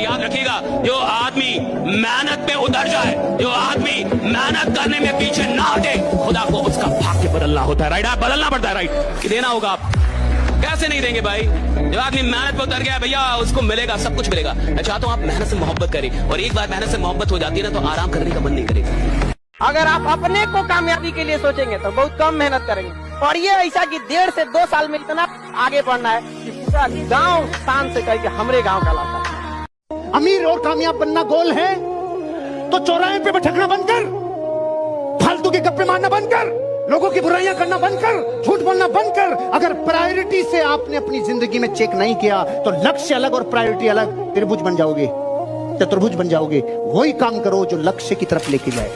याद रखिएगा, जो आदमी मेहनत में उतर जाए, जो आदमी मेहनत करने में पीछे ना हटे, खुदा को उसका भाग्य बदलना होता है। राइट, आप बदलना पड़ता है। राइट, कि देना होगा। आप कैसे नहीं देंगे भाई? जब आदमी मेहनत पे उतर गया भैया, उसको मिलेगा, सब कुछ मिलेगा। मैं चाहता हूं आप मेहनत से मोहब्बत करें, और एक बार मेहनत से मोहब्बत हो जाती है ना, तो आराम करने का मन नहीं करेगा। अगर आप अपने को कामयाबी के लिए सोचेंगे तो बहुत कम मेहनत करेंगे, और ये ऐसा कि 1.5 से 2 साल में इतना आगे बढ़ना है कि पूरा गांव शान से कहे कि हमरे गांव का लाता है। अमीर और कामयाब बनना गोल है तो चौराहे पे भटकना बंद कर, फालतू के गप्पे मारना बंद कर, लोगों की बुराइयां करना बंद कर, झूठ बोलना बंद कर। अगर प्रायोरिटी से आपने अपनी जिंदगी में चेक नहीं किया तो लक्ष्य अलग और प्रायोरिटी अलग, त्रिभुज बन जाओगे, चतुर्भुज बन जाओगे। वही काम करो जो लक्ष्य की तरफ लेके जाए।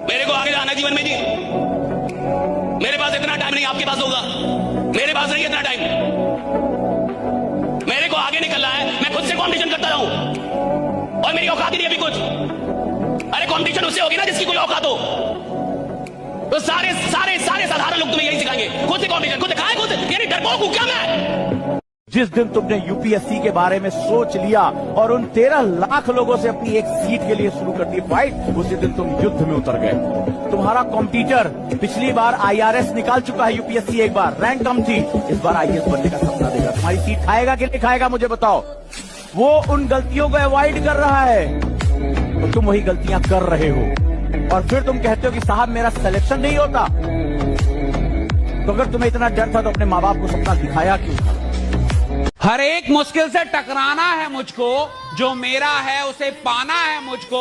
मेरे को आगे जाना है जीवन में जी। मेरे पास इतना टाइम नहीं, आपके पास होगा। मेरे पास नहीं इतना टाइम। मेरे को आगे निकलना है। मैं खुद से कंपटीशन करता रहूं, और मेरी औकात ही नहीं अभी कुछ। अरे कंपटीशन उससे होगी ना जिसकी कोई औकात हो। तो सारे सारे सारे साधारण लोग तुम्हें यही सिखाएंगे, खुद से कंपटीशन, खुद खाए, खुद यानी डरपोक हूं क्या मैं? जिस दिन तुमने यूपीएससी के बारे में सोच लिया और उन 13 लाख लोगों से अपनी एक सीट के लिए शुरू कर दी फाइट, उसी दिन तुम युद्ध में उतर गए। तुम्हारा कॉम्पिटिटर पिछली बार आईआरएस निकाल चुका है, यूपीएससी एक बार रैंक कम थी, इस बार आईएएस बनने का सपना देगा। तुम्हारी सीट खाएगा कि नहीं खाएगा मुझे बताओ। वो उन गलतियों को अवॉइड कर रहा है तो तुम वही गलतियां कर रहे हो, और फिर तुम कहते हो कि साहब मेरा सिलेक्शन नहीं होता। तो अगर तुम्हें इतना डर था तो अपने माँ बाप को सपना दिखाया क्यों? हर एक मुश्किल से टकराना है मुझको, जो मेरा है उसे पाना है मुझको।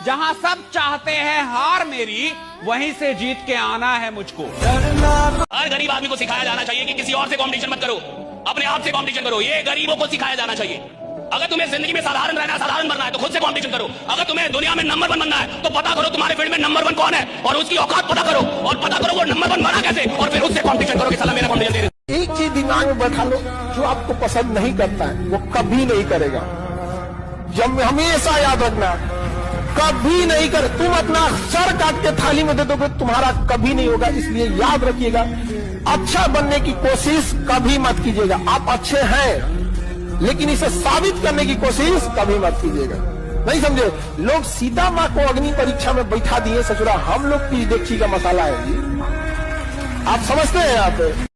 जहां सब चाहते हैं हार मेरी, वहीं से जीत के आना है मुझको। हर गरीब आदमी को सिखाया जाना चाहिए कि किसी और से कंपटीशन मत करो, अपने आप से कंपटीशन करो। ये गरीबों को सिखाया जाना चाहिए। अगर तुम्हें जिंदगी में साधारण रहना, साधारण बनना है तो खुद से कंपटीशन करो। अगर तुम्हें दुनिया में नंबर 1 बनना है तो पता करो तुम्हारे फील्ड में नंबर 1 कौन है, और उसकी औकात पता करो, और पता करो वो नंबर 1 बना कैसे, और फिर उससे कंपटीशन करो कि साला मेरा कंपटीशन दे। एक चीज दिमाग में बैठा लो, जो आपको पसंद नहीं करता है वो कभी नहीं करेगा। जब हमेशा याद रखना, कभी नहीं करे। तुम अपना सर काट के थाली में दे दोगे, तुम्हारा कभी नहीं होगा। इसलिए याद रखिएगा, अच्छा बनने की कोशिश कभी मत कीजिएगा। आप अच्छे हैं लेकिन इसे साबित करने की कोशिश कभी मत कीजिएगा। नहीं समझे? लोग सीता माँ को अग्नि परीक्षा में बैठा दिए ससुरा, हम लोग की देखी का मसाला है। आप समझते हैं? यहाँ पे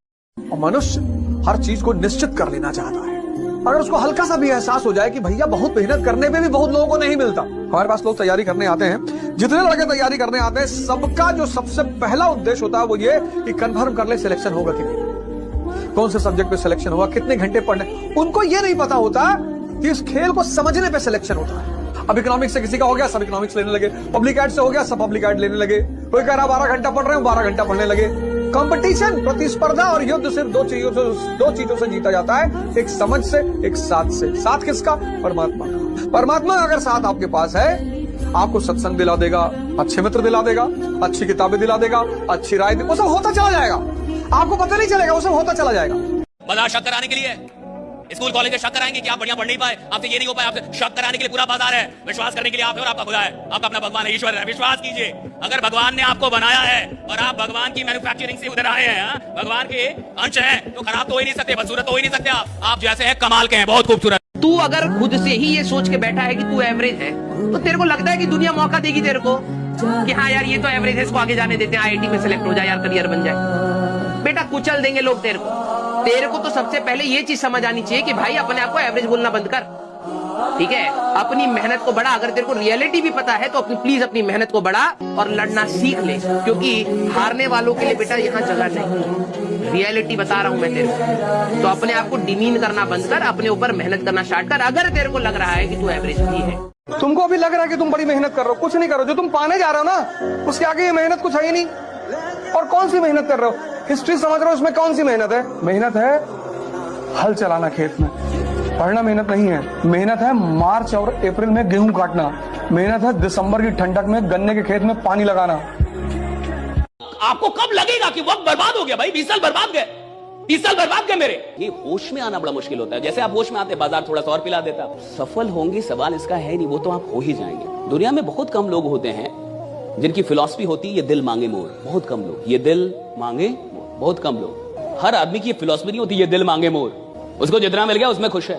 मनुष्य हर चीज को निश्चित कर लेना चाहता है। अगर उसको हल्का सा भी एहसास हो जाए कि भैया बहुत मेहनत करने में भी बहुत लोगों को नहीं मिलता। हमारे पास लोग तैयारी करने आते हैं, जितने लड़के तैयारी करने आते हैं, सबका जो सबसे पहला उद्देश्य होता है वो ये कि कन्फर्म कर ले सिलेक्शन होगा कि नहीं, कौन से सब्जेक्ट पे सिलेक्शन होगा, कितने घंटे पढ़ने। उनको ये नहीं पता होता कि इस खेल को समझने पे सिलेक्शन होता है। अब इकोनॉमिक्स से किसी का हो गया, सब इकोनॉमिक्स लेने लगे। पब्लिक एड से हो गया, सब पब्लिक एड लेने लगे। कोई कह रहा 12 घंटा पढ़ रहे हो, 12 घंटा पढ़ने लगे। कंपटीशन, प्रतिस्पर्धा और युद्ध सिर्फ दो चीजों से जीता जाता है, एक समझ से, एक साथ से। साथ किसका? परमात्मा का। परमात्मा अगर साथ आपके पास है, आपको सत्संग दिला देगा, अच्छे मित्र दिला देगा, अच्छी किताबें दिला देगा, अच्छी राय, वो सब होता चला जाएगा। आपको पता नहीं चलेगा, वो सब होता चला जाएगा। बाजार शक कराने के लिए स्कूल कॉलेज से शक कराएंगे कि आप बढ़िया पढ़ नहीं पाए, आपसे ये नहीं हो पाए, आपसे शक कराने के लिए पूरा बाजार है। विश्वास करने के लिए आप है और आपका खुदा है, आपका अपना भगवान है, ईश्वर है। विश्वास कीजिए, अगर भगवान ने आपको बनाया है और आप भगवान की मैन्युफैक्चरिंग से उधर आए हैं, भगवान के अंश हैं, तो खराब तो हो ही नहीं सकते, बदसूरत तो हो ही नहीं सकते। आप जैसे हैं कमाल के हैं, बहुत खूबसूरत। तू अगर खुद से ही ये सोच के बैठा है कि तू एवरेज है, तो तेरे को लगता है कि दुनिया मौका देगी तेरे को कि हाँ यार ये तो एवरेज है, इसको आगे जाने देते हैं, आईआईटी में सिलेक्ट हो जाए यार, करियर बन जाए। बेटा कुचल देंगे लोग तेरे को। तेरे को तो सबसे पहले ये चीज समझ आनी चाहिए कि भाई अपने आप को एवरेज बोलना बंद कर, ठीक है? अपनी मेहनत को बढ़ा। अगर तेरे को रियलिटी भी पता है तो प्लीज अपनी मेहनत को बढ़ा और लड़ना सीख ले, क्योंकि हारने वालों के लिए बेटा यहाँ जगह नहीं। रियलिटी बता रहा हूं मैं तेरे को। तो अपने आप को डिमीन करना बंद कर, अपने ऊपर मेहनत करना स्टार्ट कर। अगर तेरे को लग रहा है कि तू एवरेज भी है, तुमको अभी लग रहा है कि तुम बड़ी मेहनत कर रहे हो, कुछ नहीं करो। जो तुम पाने जा रहे हो ना, उसके आगे ये मेहनत कुछ है ही नहीं। और कौन सी मेहनत कर रहे हो? हिस्ट्री समझ रहे हो, उसमें कौन सी मेहनत है? मेहनत है हल चलाना खेत में, पढ़ना मेहनत नहीं है। मेहनत है मार्च और अप्रैल में गेहूं काटना, मेहनत है दिसंबर की ठंडक में गन्ने के खेत में पानी लगाना। आपको कब लगेगा कि वक्त बर्बाद हो गया? भाई 20 साल बर्बाद गए, 30 साल बर्बाद गए मेरे। ये होश में आना बड़ा मुश्किल होता है। जैसे आप होश में आते, बाजार थोड़ा सा और पिला देता। सफल होंगे सवाल इसका है नहीं, वो तो आप हो ही जाएंगे। दुनिया में बहुत कम लोग होते हैं जिनकी फिलॉसफी होती है ये दिल मांगे मोर। बहुत कम लोग, ये दिल मांगे मोर, बहुत कम लोग। हर आदमी की ये फिलॉसफी नहीं होती ये दिल मांगे मोर। उसको जितना मिल गया उसमें खुश है।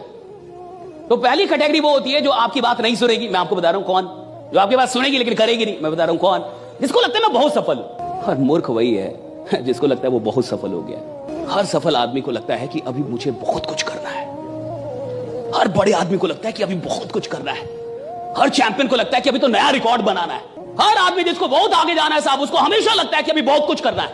तो पहली कैटेगरी वो होती है जो आपकी बात नहीं सुनेगी, मैं आपको बता रहा हूं कौन, जो आपकी बात सुनेगी लेकिन करेगी नहीं, मैं बता रहा हूं कौन, जिसको लगता है मैं बहुत सफल हूं। और मूर्ख वही है जिसको लगता है वो बहुत सफल हो गया। हर सफल आदमी को लगता है कि अभी मुझे बहुत कुछ करना है, हर बड़े आदमी को लगता है कि अभी बहुत कुछ करना है, हर चैंपियन को लगता है कि अभी तो नया रिकॉर्ड बनाना है, हर आदमी जिसको बहुत आगे जाना है साहब उसको हमेशा लगता है कि अभी बहुत कुछ करना है,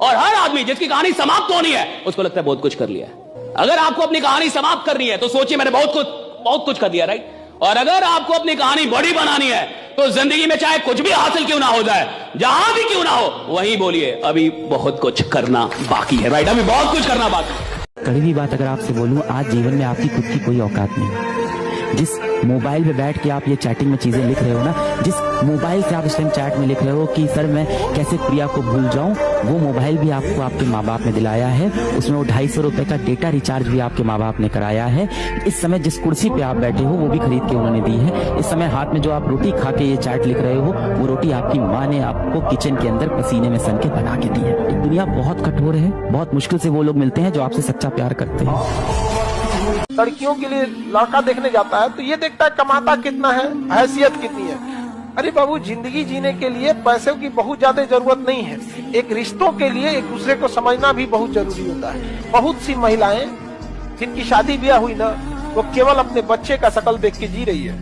और हर आदमी जिसकी कहानी समाप्त होनी है उसको लगता है बहुत कुछ कर लिया है। अगर आपको अपनी कहानी समाप्त करनी है तो सोचिए मैंने बहुत कुछ कर दिया, राइट। और अगर आपको अपनी कहानी बड़ी बनानी है तो जिंदगी में चाहे कुछ भी हासिल क्यों ना हो जाए, जहां भी क्यों ना हो, वहीं बोलिए अभी बहुत कुछ करना बाकी है, राइट, अभी बहुत कुछ करना बाकी है। कड़वी बात अगर आपसे बोलूं, आज जीवन में आपकी खुद की कोई औकात नहीं। जिस मोबाइल पे बैठ के आप ये चैटिंग में चीजें लिख रहे हो ना, जिस मोबाइल से आप इस टाइम चैट में लिख रहे हो कि सर मैं कैसे प्रिया को भूल जाऊं, वो मोबाइल भी आपको आपके माँ बाप ने दिलाया है, उसमें वो 250 रुपए का डेटा रिचार्ज भी आपके माँ बाप ने कराया है। इस समय जिस कुर्सी पे आप बैठे हो वो भी खरीद के उन्होंने दी है। इस समय हाथ में जो आप रोटी खा के ये चैट लिख रहे हो, वो रोटी आपकी माँ ने आपको किचन के अंदर पसीने में सन के बना के दी है। तो दुनिया बहुत कठोर है, बहुत मुश्किल से वो लोग मिलते हैं जो आपसे सच्चा प्यार करते हैं। लड़कियों के लिए लड़का देखने जाता है तो ये देखता है कमाता कितना है, हैसियत कितनी है। अरे बाबू, जिंदगी जीने के लिए पैसे की बहुत ज्यादा जरूरत नहीं है, एक रिश्तों के लिए एक दूसरे को समझना भी बहुत जरूरी होता है। बहुत सी महिलाएं जिनकी शादी ब्याह हुई ना, वो केवल अपने बच्चे का शकल देख के जी रही है,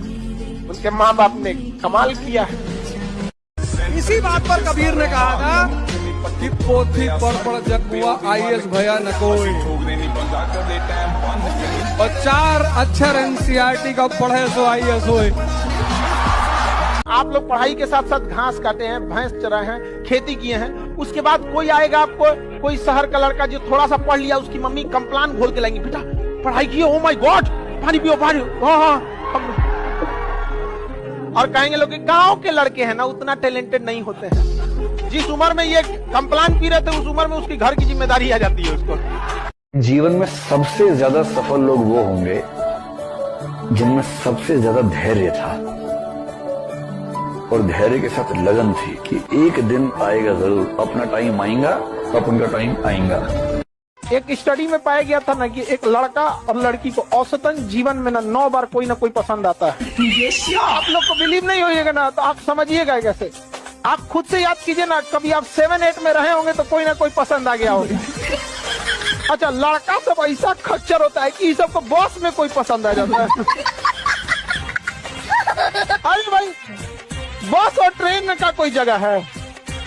उनके माँ बाप ने कमाल किया है। इसी बात पर कबीर ने कहा था कि पोथी पढ़ जग हुआ IAS भया न कोई, और 4 अक्षर NCERT का पढ़े सो IAS होए। आप लोग पढ़ाई के साथ साथ घास काटे हैं, भैंस चराए हैं, खेती किए हैं, उसके बाद कोई आएगा आपको, कोई शहर का लड़का जो थोड़ा सा पढ़ लिया, उसकी मम्मी कंप्लान घोल के लाएंगी, बेटा पढ़ाई किए, ओ माय गॉड पानी पियो पानी, हाँ। और कहेंगे लोग कि गांव के लड़के हैं ना उतना टैलेंटेड नहीं होते हैं। जिस उम्र में ये कंप्लान पी रहे थे उस उम्र में उसकी घर की जिम्मेदारी आ जाती है उसको। जीवन में सबसे ज्यादा सफल लोग वो होंगे जिनमें सबसे ज्यादा धैर्य था और धैर्य के साथ लगन थी कि एक दिन आएगा जरूर, अपना टाइम आएगा, अपन का टाइम आएगा। एक स्टडी में पाया गया था ना कि एक लड़का और लड़की को औसतन जीवन में ना 9 बार कोई ना कोई पसंद आता है। आप लोग को बिलीव नहीं होइएगा ना तो आप समझिएगा कैसे। आप खुद से याद कीजिए ना, कभी आप 7-8 में रहे होंगे तो कोई ना कोई पसंद आ गया होगा। अच्छा, लड़का सब ऐसा खच्चर होता है कि सबको बॉस में कोई पसंद आ जाता है। अरे भाई, बस और ट्रेन का कोई जगह है,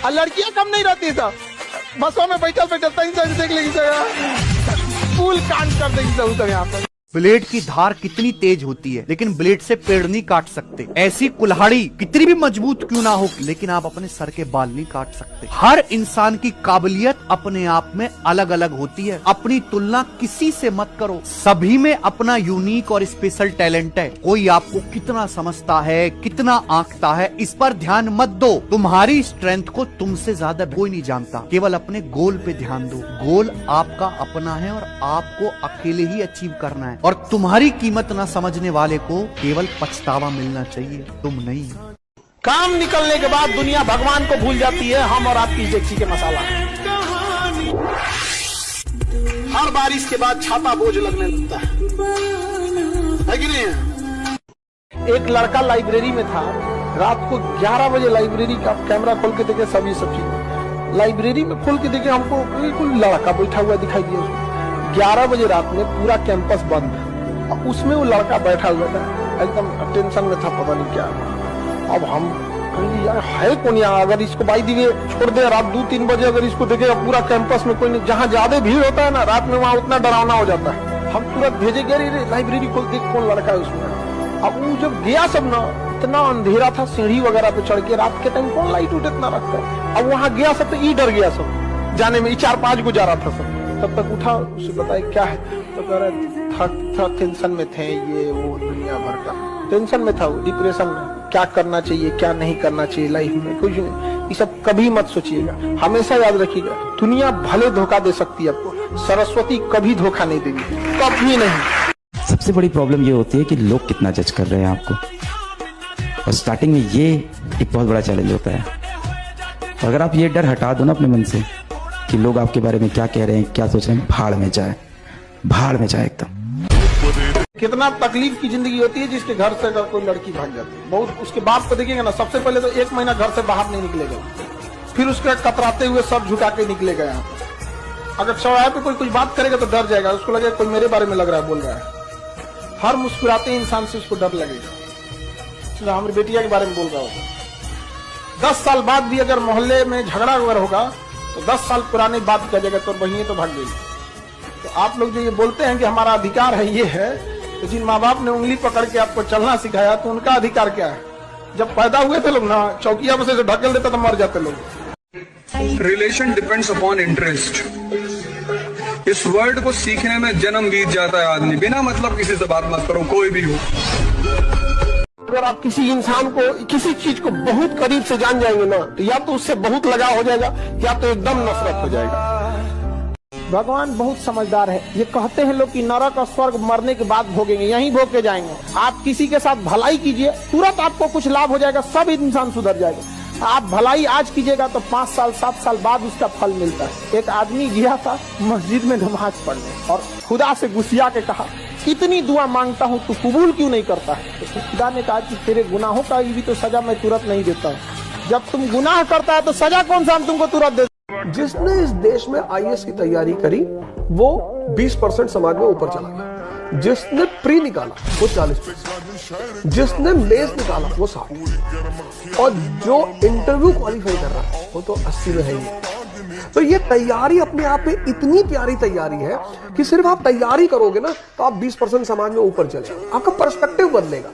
और लड़कियां कम नहीं रहती सब, बसों में बैठल देख लेगी जगह, फूल कांड कर देगी सब यहाँ पर। ब्लेड की धार कितनी तेज होती है, लेकिन ब्लेड से पेड़ नहीं काट सकते। ऐसी कुल्हाड़ी कितनी भी मजबूत क्यों ना हो, लेकिन आप अपने सर के बाल नहीं काट सकते। हर इंसान की काबिलियत अपने आप में अलग अलग होती है। अपनी तुलना किसी से मत करो, सभी में अपना यूनिक और स्पेशल टैलेंट है। कोई आपको कितना समझता है, कितना आंकता है, इस पर ध्यान मत दो। तुम्हारी स्ट्रेंथ को तुमसे ज्यादा कोई नहीं जानता। केवल अपने गोल पे ध्यान दो। गोल आपका अपना है और आपको अकेले ही अचीव करना है, और तुम्हारी कीमत ना समझने वाले को केवल पछतावा मिलना चाहिए, तुम नहीं। काम निकलने के बाद दुनिया भगवान को भूल जाती है, हम और आपकी इज्जत के मसाला। हर बारिश के बाद छाता बोझ लगने लगता है कि नहीं? एक लड़का लाइब्रेरी में था, रात को 11 बजे लाइब्रेरी का कैमरा खोल के देखे, सभी सब चीज लाइब्रेरी में खोल के देखे, हमको कोई लड़का बैठा हुआ दिखाई दिया। 11 बजे रात में पूरा कैंपस बंद है, उसमें वो लड़का बैठा हुआ था, एकदम टेंशन में था, पता नहीं क्या। अब हम कहेंगे यार है कौन यहाँ, अगर इसको बाई दिए छोड़ दे रात 2-3 बजे, अगर इसको देखे पूरा कैंपस में कोई नहीं, जहाँ ज्यादा भीड़ होता है ना रात में, वहाँ उतना डरावना हो जाता है। हम तुरंत भेजे गए लाइब्रेरी खोल, देख कौन लड़का है उसमें। अब वो जब गया सब ना, इतना अंधेरा था, सीढ़ी वगैरह पे चढ़ के, रात के टाइम कौन लाइट उठ इतना रखता है। अब वहाँ गया सब तो डर गया सब जाने में, 4-5 को जा रहा था सब। तब तक उठा, उसे बताया क्या है, तो कह रहा था टेंशन में थे, ये वो दुनिया भर का टेंशन में था, वो डिप्रेशन में, क्या करना चाहिए क्या नहीं करना चाहिए लाइफ में, कुछ नहीं। ये सब कभी मत सोचिएगा, हमेशा याद रखिएगा, दुनिया भले धोखा दे सकती है आपको, सरस्वती कभी धोखा नहीं देगी, कभी नहीं। सबसे बड़ी प्रॉब्लम ये होती है कि लोग कितना जज कर रहे हैं आपको, और स्टार्टिंग में ये एक बहुत बड़ा चैलेंज होता है। अगर आप ये डर हटा दो ना अपने मन से कि लोग आपके बारे में क्या कह रहे हैं, क्या सोच रहे हैं, भाड़ में जाए एकदम। कितना तकलीफ की जिंदगी होती है जिसके घर से अगर कोई लड़की भाग जाती है। बहुत उसके बाप को देखिएगा ना, सबसे पहले तो 1 महीना घर से बाहर नहीं निकलेगा, फिर उसके कतराते हुए सब झुका के निकलेगा यहाँ पे। अगर चौराहे पे कोई कुछ बात करेगा तो डर जाएगा, उसको लगेगा कोई मेरे बारे में लग रहा है बोल रहा है। हर मुस्कुराते इंसान से उसको डर लगेगा। हमारी बेटिया के बारे में बोल रहा होगा, 10 साल बाद भी अगर मोहल्ले में झगड़ा वगैरह होगा तो 10 साल पुरानी बात कर जाएगा, तो वही तो भाग गई। तो आप लोग जो ये बोलते हैं कि हमारा अधिकार है, ये है, तो जिन माँ बाप ने उंगली पकड़ के आपको चलना सिखाया तो उनका अधिकार क्या है? जब पैदा हुए थे लोग ना, चौकिया में से ढकेल देता तो मर जाते लोग। Relation depends upon interest. इस वर्ड को सीखने में जन्म बीत जाता है आदमी। बिना मतलब किसी से बात मत करो, कोई भी हो। अगर आप किसी इंसान को, किसी चीज को बहुत करीब से जान जाएंगे ना, तो या तो उससे बहुत लगाव हो जाएगा या तो एकदम नफरत हो जाएगा। भगवान बहुत समझदार है। ये कहते हैं लोग कि नरक और स्वर्ग मरने के बाद भोगेंगे, यहीं भोग के जाएंगे। आप किसी के साथ भलाई कीजिए, तुरंत आपको कुछ लाभ हो जाएगा, सब इंसान सुधर जाएगा। आप भलाई आज कीजिएगा तो 5 साल 7 साल बाद उसका फल मिलता है। एक आदमी गया था मस्जिद में नमाज पढ़ने और खुदा से गुस्सिया के कहा, इतनी दुआ मांगता हूँ तू कबूल क्यों नहीं करता है? तो खुदा ने कहा कि तेरे गुनाहों का भी तो सजा मैं तुरंत नहीं देता हूँ। जब तुम गुनाह करता है तो सजा कौन सा हम तुमको तुरंत दे? जिसने इस देश में IAS की तैयारी करी वो 20% समाज में ऊपर चला गया। जिसने प्री निकाला वो 40%, जिसने मेंस निकाला वो 60%, और जो इंटरव्यू क्वालिफाई कर रहा है वो तो 80 में है ही। तो ये तैयारी अपने आप में इतनी प्यारी तैयारी है कि सिर्फ आप तैयारी करोगे ना तो आप 20% समाज में ऊपर चले, आपका पर्सपेक्टिव बदलेगा।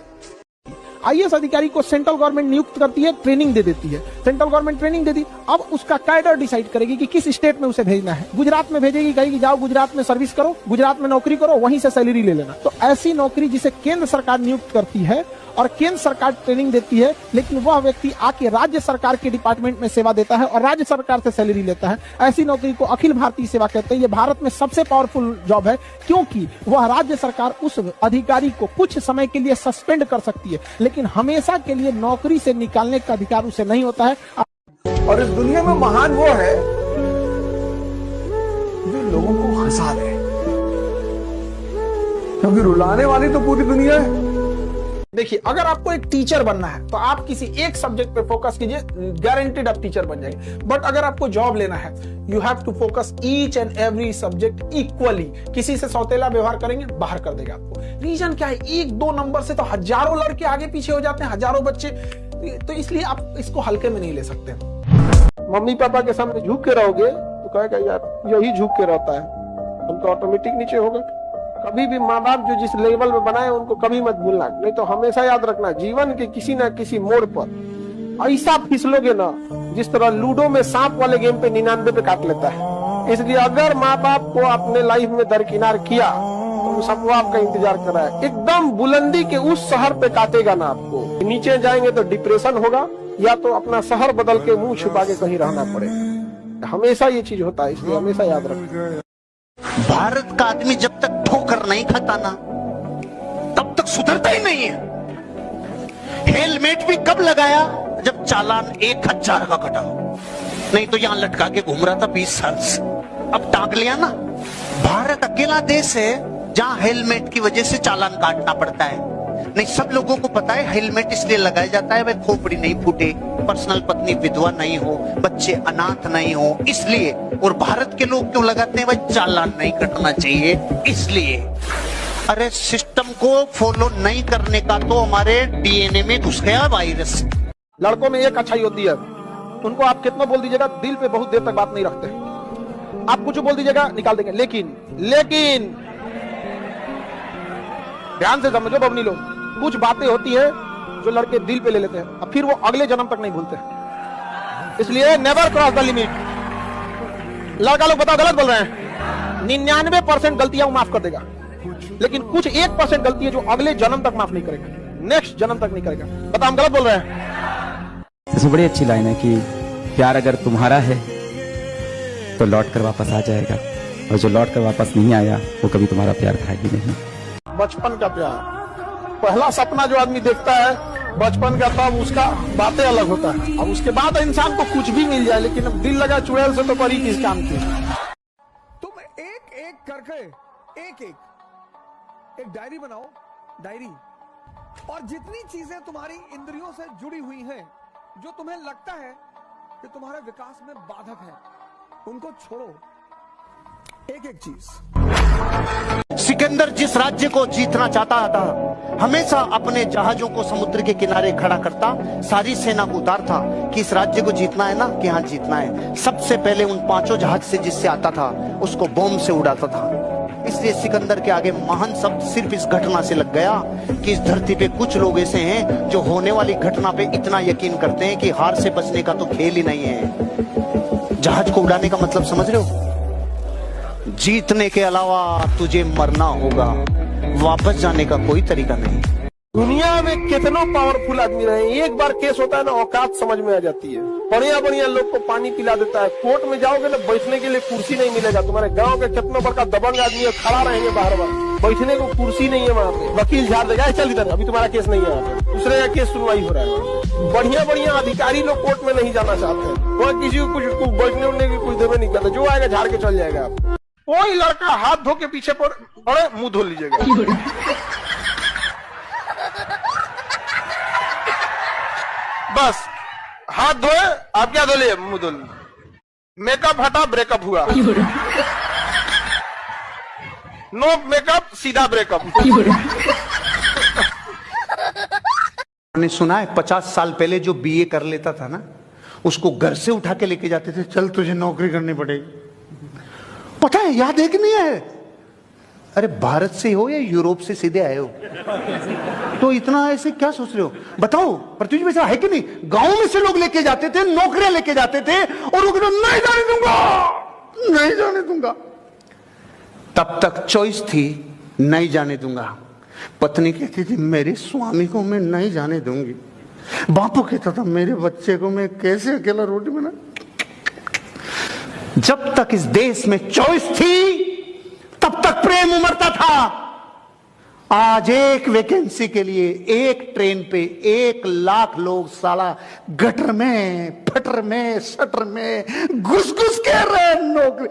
IAS अधिकारी को सेंट्रल गवर्नमेंट नियुक्त करती है, ट्रेनिंग दे देती है। सेंट्रल गवर्नमेंट ट्रेनिंग दे दी, अब उसका कैडर डिसाइड करेगी कि किस स्टेट में उसे भेजना है। गुजरात में भेजेगी, कहेगी जाओ गुजरात में सर्विस करो, गुजरात में नौकरी करो, वहीं से सैलरी ले लेना। तो ऐसी नौकरी जिसे केंद्र सरकार नियुक्त करती है और केंद्र सरकार ट्रेनिंग देती है, लेकिन वह व्यक्ति आके राज्य सरकार के डिपार्टमेंट में सेवा देता है और राज्य सरकार से सैलरी लेता है, ऐसी नौकरी को अखिल भारतीय सेवा कहते हैं। ये भारत में सबसे पावरफुल जॉब है, क्योंकि वह राज्य सरकार उस अधिकारी को कुछ समय के लिए सस्पेंड कर सकती है, लेकिन हमेशा के लिए नौकरी से निकालने का अधिकार उसे नहीं होता है। और इस दुनिया में महान वो है जो लोगों को हंसा दे, क्योंकि रुलाने वाली तो पूरी दुनिया है। देखिए, अगर आपको एक टीचर बनना है तो आप किसी एक सब्जेक्ट पे फोकस कीजिए, गारंटीड आप टीचर बन जाएंगे। बट अगर आपको जॉब लेना है, you have to focus each and every subject equally. किसी से सौतेला व्यवहार करेंगे, बाहर कर देगा आपको। रीजन क्या है? 1-2 नंबर से तो हजारों लड़के आगे पीछे हो जाते हैं, हजारों बच्चे। तो इसलिए आप इसको हल्के में नहीं ले सकते। मम्मी पापा के सामने झुक के रहोगे तो कहेगा यार यही झुक के रहता है, उनका ऑटोमेटिक नीचे होगा। कभी भी माँ बाप जो जिस लेवल में बनाए उनको कभी मत भूलना, नहीं तो हमेशा याद रखना, जीवन के किसी न किसी मोड़ पर ऐसा फिसलोगे ना जिस तरह लूडो में सांप वाले गेम पे 99 पे काट लेता है। इसलिए अगर माँ बाप को अपने लाइफ में दरकिनार किया तो सबको आपका इंतजार कर रहा है। एकदम बुलंदी के उस शहर पे काटेगा ना आपको, नीचे जाएंगे तो डिप्रेशन होगा, या तो अपना शहर बदल के मुंह छुपा के कहीं रहना पड़ेगा। हमेशा ये चीज होता है, इसलिए हमेशा याद रखना। भारत का आदमी जब तक ठोकर नहीं खाता ना तब तक सुधरता ही नहीं है। हेलमेट भी कब लगाया? जब चालान 1000 का कटा, नहीं तो यहां लटका के घूम रहा था 20 साल से, अब टांग लिया ना। भारत अकेला देश है जहां हेलमेट की वजह से चालान काटना पड़ता है। नहीं, सब लोगों को पता है हेलमेट इसलिए लगाया जाता है भाई खोपड़ी नहीं फूटे, पर्सनल पत्नी विधवा नहीं हो, बच्चे अनाथ नहीं हो, इसलिए। और भारत के लोग क्यों लगाते हैं भाई? चालान नहीं कटना चाहिए इसलिए। अरे सिस्टम को फॉलो नहीं करने का तो हमारे DNA में घुस गया वायरस। लड़कों में एक अच्छाई होती है, उनको आप कितना बोल दीजिएगा दिल पे बहुत देर तक बात नहीं रखते। आप कुछ बोल दीजिएगा निकाल देंगे, लेकिन ध्यान से समझो बबनी लोग, कुछ बातें होती है जो लड़के दिल पे ले लेते हैं और फिर वो अगले जन्म तक नहीं भूलते। इसलिए नेवर क्रॉस द लिमिट। लड़का लोग बताओ गलत बोल रहे हैं? 99% गलतियां वो माफ कर देगा, लेकिन कुछ 1% गलती है जो अगले जन्म तक माफ नहीं करेगा, नेक्स्ट जन्म तक नहीं करेगा। बताओ हम गलत बोल रहे हैं? इसमें बड़ी अच्छी लाइन है कि प्यार अगर तुम्हारा है तो लौट कर वापस आ जाएगा, और जो लौट कर वापस नहीं आया वो कभी तुम्हारा प्यार था ही नहीं। बचपन का प्यार, पहला सपना जो आदमी देखता है बचपन का, तब उसका बातें अलग होता है। अब उसके बाद इंसान को कुछ भी मिल जाए, लेकिन अब दिल लगा चुड़ैल से तो बड़ी किस काम की। तुम एक एक करके एक एक डायरी बनाओ, डायरी, और जितनी चीजें तुम्हारी इंद्रियों से जुड़ी हुई हैं, जो तुम्हें लगता है कि तुम्हारे विकास में बाधक है, उनको छोड़ो, एक एक चीज। सिकंदर जिस राज्य को जीतना चाहता था, हमेशा अपने जहाजों को समुद्र के किनारे खड़ा करता, सारी सेना को उतारता कि इस राज्य को जीतना है ना, कि हाँ जीतना है। सबसे पहले उन 5 जहाज से जिससे आता था उसको बॉम्ब से उड़ाता था। इसलिए सिकंदर के आगे महान शब्द सिर्फ इस घटना से लग गया कि इस धरती पे कुछ लोग ऐसे हैं जो होने वाली घटना पे इतना यकीन करते हैं कि हार से बचने का तो खेल ही नहीं है। जहाज को उड़ाने का मतलब समझ रहे हो? जीतने के अलावा तुझे मरना होगा, वापस जाने का कोई तरीका नहीं। दुनिया में कितनों पावरफुल आदमी रहे, एक बार केस होता है ना, औकात समझ में आ जाती है। बढ़िया बढ़िया लोग को पानी पिला देता है। कोर्ट में जाओगे ना, बैठने के लिए कुर्सी नहीं मिलेगा। तुम्हारे गांव के कितना बड़का दबंग आदमी है, खड़ा रहेंगे बार बार, बैठने को कुर्सी नहीं है वहाँ पे। वकील झाड़ देगा, चल इधर, अभी तुम्हारा केस नहीं है, दूसरे का केस सुनवाई हो रहा है। बढ़िया बढ़िया अधिकारी लोग कोर्ट में नहीं जाना चाहते हैं, वहाँ किसी को कुछ बैठने उठने की कुछ देवे नहीं करता, जो आएगा झाड़ के चल जाएगा। आप कोई लड़का हाथ धो के पीछे पर अरे मुंह धो लीजिएगा। बस हाथ धोए, आप क्या धो लिए, मुंह धो लिए। मेकअप हटा, ब्रेकअप हुआ। नो मेकअप, सीधा ब्रेकअप। मैंने सुना है 50 साल पहले जो बीए कर लेता था ना, उसको घर से उठा के लेके जाते थे, चल तुझे नौकरी करनी पड़ेगी। पता है, याद है कि नहीं है? अरे भारत से हो या यूरोप से सीधे आए हो, तो इतना ऐसे क्या सोच रहे हो? बताओ, पृथ्वी वैसा है कि नहीं? गांव में से लोग लेके जाते थे, नौकरियां लेके जाते थे, और वो कहते नहीं जाने दूंगा, नहीं जाने दूंगा। तब तक चॉइस थी, नहीं जाने दूंगा। पत्नी कहती थी मेरे स्वामी को मैं नहीं जाने दूंगी। बापू कहता था मेरे बच्चे को मैं कैसे अकेला रोटी बना। जब तक इस देश में चॉइस थी, तब तक प्रेम उमड़ता था। आज एक वैकेंसी के लिए एक ट्रेन पे 1 लाख लोग साला गटर में, फटर में, शटर में घुस घुस के रहे नौकरी।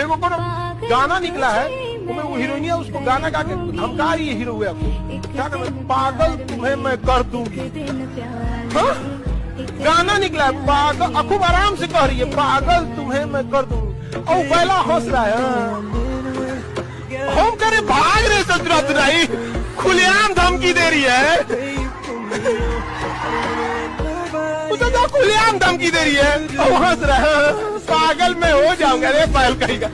एक ऊपर गाना निकला है, वो हीरोइनिया उसको गाना गा के धमका रही है हीरो हुआ को, क्या कहते, पागल तुम्हें मैं कर दूंगी। हाँ? गाना निकला है, पागल, खूब आराम से कह रही है, पागल तुम्हें मैं कर दूंगी, और पहला हंस रहा है। हम करे भाग रहे ससुराई, खुलेआम धमकी दे रही है, उसे तो खुलेआम धमकी दे रही है, और हंस रहा है, पागल मैं हो जाऊंगा रे पायल कहेगा।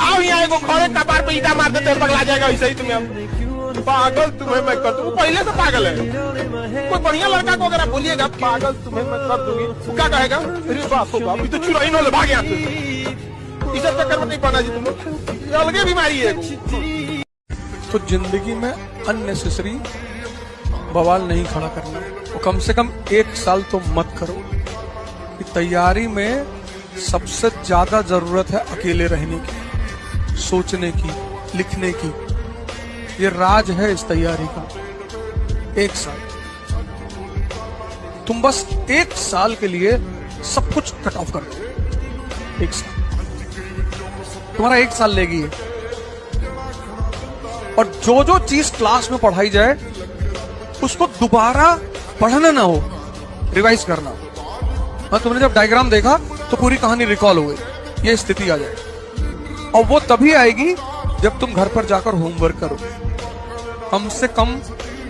आओ यहाँ को खड़े कपार पे ईटा मार देते पगला जाएगा, वैसे ही तुम्हें पागल तुम्हें मैं कर दूंगी। पहले से पागल है। कोई बढ़िया लड़का को अगर आप बोलिएगा पागल तुम्हें मैं कर दूंगी, वो क्या कहेगा, अरे बाप रे बाप, ये तो चुराई न भाग यहाँ से। इस चक्कर में नहीं पड़ना जी, तुम अलगे बीमारी है। तो जिंदगी में अननेसेसरी बवाल नहीं खड़ा करना, वो कम से कम 1 साल तो मत करो। कि तैयारी में सबसे ज्यादा जरूरत है अकेले रहने की, सोचने की, लिखने की। ये राज है इस तैयारी का। 1 साल तुम बस 1 साल के लिए सब कुछ कट ऑफ कर दो। 1 साल तुम्हारा 1 साल लेगी, और जो जो चीज क्लास में पढ़ाई जाए उसको दोबारा पढ़ना ना हो, रिवाइज करना। हाँ, तुमने जब डायग्राम देखा तो पूरी कहानी रिकॉल हो गई, ये स्थिति आ जाए। और वो तभी आएगी जब तुम घर पर जाकर होमवर्क करो, कम से कम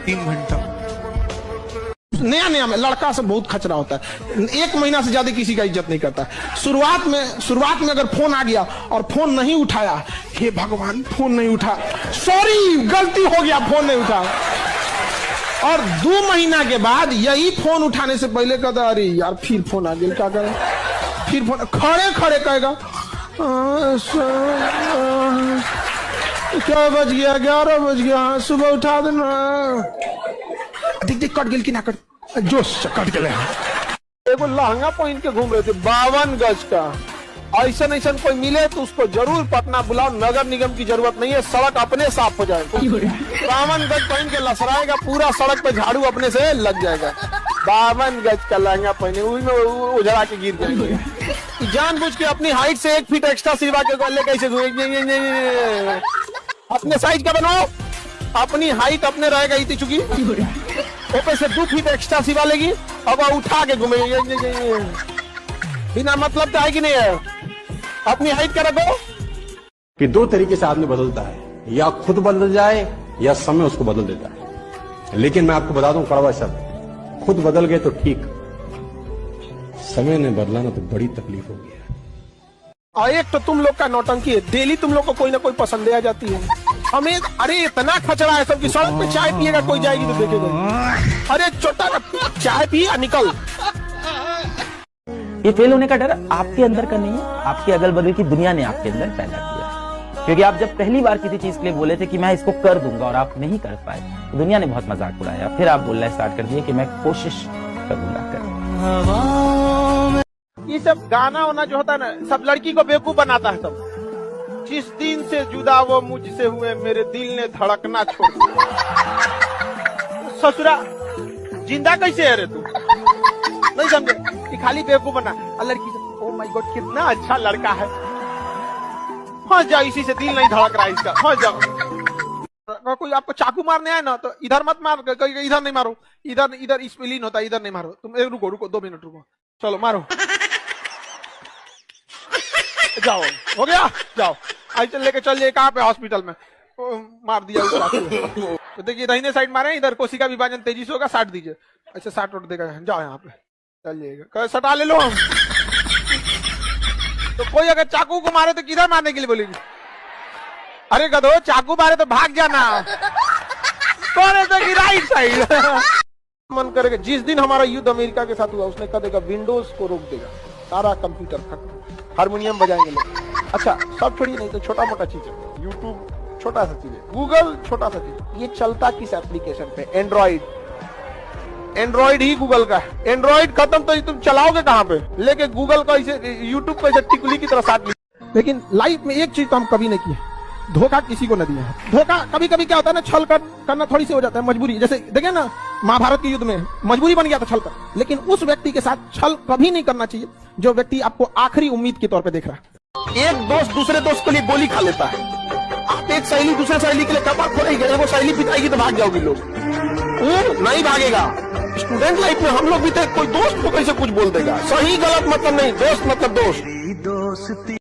3 घंटा। नया नया में लड़का से बहुत खचरा होता है, 1 महीना से ज्यादा किसी का इज्जत नहीं करता है। शुरुआत में अगर फोन आ गया और फोन नहीं उठाया, हे भगवान फोन नहीं उठा, सॉरी गलती हो गया, फोन नहीं उठा। और 2 महीना के बाद यही फोन उठाने से पहले कहता अरे यार फिर फोन आ गया, क्या करें, फिर फोन खड़े खड़े कहेगा क्या बज गया, 11 बज गया, सुबह उठा देना। देख देख कट गेल कि ना कट, जोश कट गए। एगो लहंगा पहन के घूम रहे थे 52 गज का। ऐसा ऐसा कोई मिले तो उसको जरूर पटना बुलाओ, नगर निगम की जरूरत नहीं है, सड़क अपने साफ हो जाएगा। 52 गज पहन के लसराएगा, पूरा सड़क पे झाड़ू अपने से लग जाएगा। 52 गज का लहंगा पहने, उसमें उजड़ा के गिर जाएंगे। जानबूझ के अपनी हाइट से 1 फीट एक्स्ट्रा सिलवा के कैसे अपने साइज का बनाओ। अपनी हाइट अपने रहेगा इतनी चुकी ऊपर से 2 फीट एक्स्ट्रा सिवा लेगी अब उठा के घूमेगी बिना मतलब का है कि नहीं है। अपनी हाइट का रखो कि 2 तरीके से आदमी बदलता है, या खुद बदल जाए या समय उसको बदल देता है। लेकिन मैं आपको बता दूं कड़वा शब्द, खुद बदल गए तो ठीक, समय ने बदला ना तो बड़ी तकलीफ होगी। और एक तो तुम लोग का नौटंकी है, डेली तुम लोग को कोई ना कोई पसंद आ जाती है हमें। अरे इतना खचड़ा है सब की सड़क पे चाय पिएगा कोई जाएगी तो देखेगा। अरे छोटा चाय पी निकल। ये फेल होने का डर आपके अंदर का नहीं है, आपके अगल बगल की दुनिया ने आपके अंदर पैदा किया। क्योंकि आप जब पहली बार किसी चीज के लिए बोले थे कि मैं इसको कर दूंगा और आप नहीं कर पाए, तो दुनिया ने बहुत मजाक उड़ाया। फिर आप बोलना स्टार्ट कर दिए कि मैं कोशिश करूंगा। ये सब गाना होना जो होता है ना, सब लड़की को बेवकूफ बनाता है। सब जिस दिन से जुदा वो मुझसे हुए मेरे दिल ने धड़कना छोड़ दिया। ससुरा जिंदा कैसे है रे तू, नहीं समझे कि खाली बेवकूफ बना। और लड़की से ओ माय गॉड कितना अच्छा लड़का है, फंस जाओ इसी से, दिल नहीं धड़क रहा है इसका, फंस जाओ। कोई आपको चाकू मारने आए ना तो इधर मत मार, इधर नहीं मारो, इधर इधर स्पेलिन होता है, इधर नहीं मारो। तुम रुको रुको 2 मिनट रुको, चलो मारो, जाओ हो गया, जाओ आज लेके चल जाइए कहाँ पे, हॉस्पिटल में। मार दिया तो देखिए दाहिने साइड मारे, इधर कोशिका विभाजन तेजी से होगा, 60 दीजिए। अच्छा 60 उठ देगा, जाओ यहाँ पे चलिएगा, सटा ले लो हम। तो कोई अगर चाकू को मारे तो किधर मारने के लिए बोलेगी? अरे गधो चाकू मारे तो भाग जाना, कौन है राइट साइड। मन करेगा जिस दिन हमारा युद्ध अमेरिका के साथ हुआ, उसने कह देगा विंडोज को रोक देगा, सारा कंप्यूटर खत्म, हारमोनियम बजाएंगे लोग। अच्छा सब छोड़िए, नहीं तो छोटा मोटा चीज है, यूट्यूब छोटा सा चीज है, गूगल छोटा सा चीज। ये चलता किस एप्लीकेशन पे? एंड्रॉइड ही गूगल का है। एंड्रॉइड खत्म तो तुम चलाओगे कहाँ पे? लेके गूगल को ऐसे यूट्यूब को ऐसे टिकुली की तरह साथ। लेकिन लाइफ में एक चीज तो हम कभी नहीं किए, धोखा किसी को न दिया है। धोखा कभी कभी क्या होता है ना, छल करना थोड़ी सी हो जाता है, मजबूरी। जैसे देखिए ना महाभारत के युद्ध में मजबूरी बन गया था छल कर, लेकिन उस व्यक्ति के साथ छल कभी नहीं करना चाहिए जो व्यक्ति आपको आखिरी उम्मीद के तौर पे देख रहा है। एक दोस्त दूसरे दोस्त के लिए गोली खा लेता है, आप एक सहेली दूसरे सहेली के लिए कपड़ा खोलेगी, वो सहेली पिटाएगी तो भाग जाओगे लोग, वो नहीं भागेगा। स्टूडेंट लाइफ में हम लोग भी थे, कोई दोस्त को कैसे कुछ बोल देगा, सही गलत मतलब नहीं, दोस्त मतलब दोस्त।